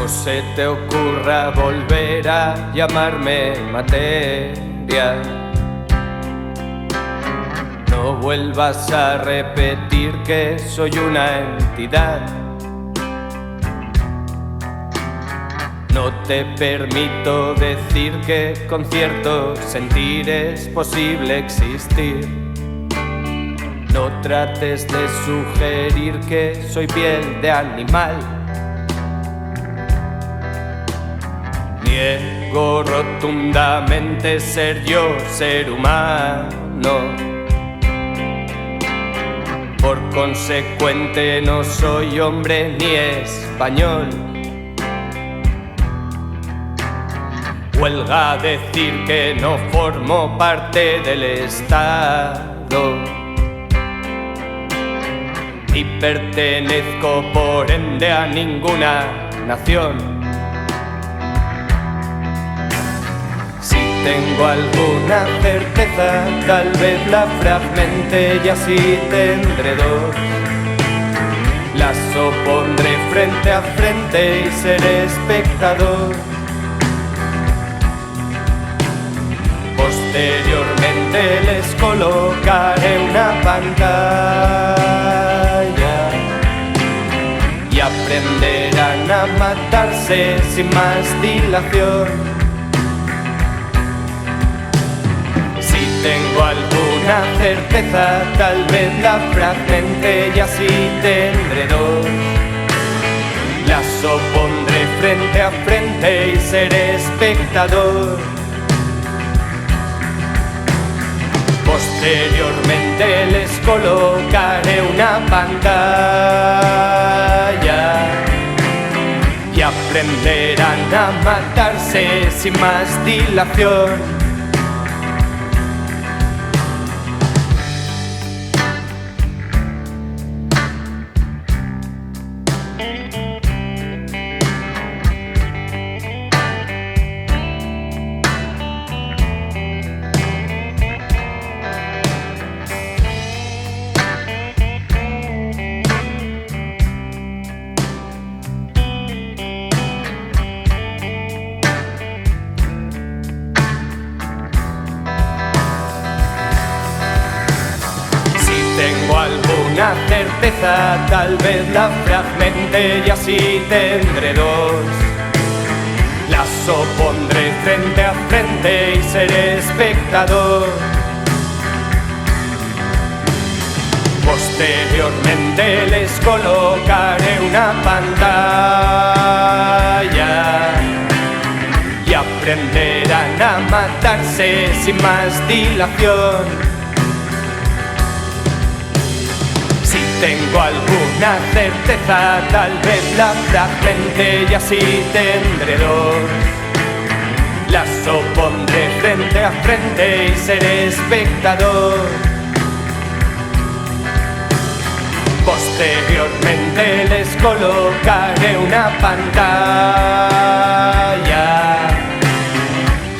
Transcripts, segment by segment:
No se te ocurra volver a llamarme materia. No vuelvas a repetir que soy una entidad. No te permito decir que con cierto sentir es posible existir. No trates de sugerir que soy piel de animal. Niego rotundamente ser yo, ser humano. Por consecuente no soy hombre ni español. Huelga decir que no formo parte del Estado, ni pertenezco por ende a ninguna nación. Si tengo alguna certeza, tal vez la fragmente y así tendré dos. Las opondré frente a frente y seré espectador. Posteriormente les colocaré una pantalla y aprenderán a matarse sin más dilación. Si tengo alguna certeza, tal vez la fragmente y así tendré dos. Las opondré frente a frente y seré espectador. Posteriormente les colocaré una pantalla y aprenderán a matarse sin más dilación. Tengo alguna certeza, tal vez la fragmente y así tendré dos. Las opondré frente a frente y seré espectador. Posteriormente les colocaré una pantalla y aprenderán a matarse sin más dilación. Si tengo alguna certeza, tal vez la fragmente y así tendré dos. Las opondré frente a frente y seré espectador. Posteriormente les colocaré una pantalla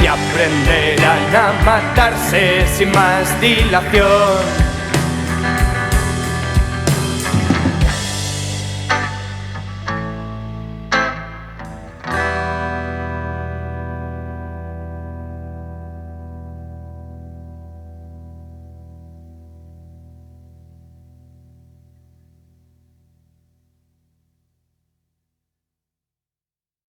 y aprenderán a matarse sin más dilación.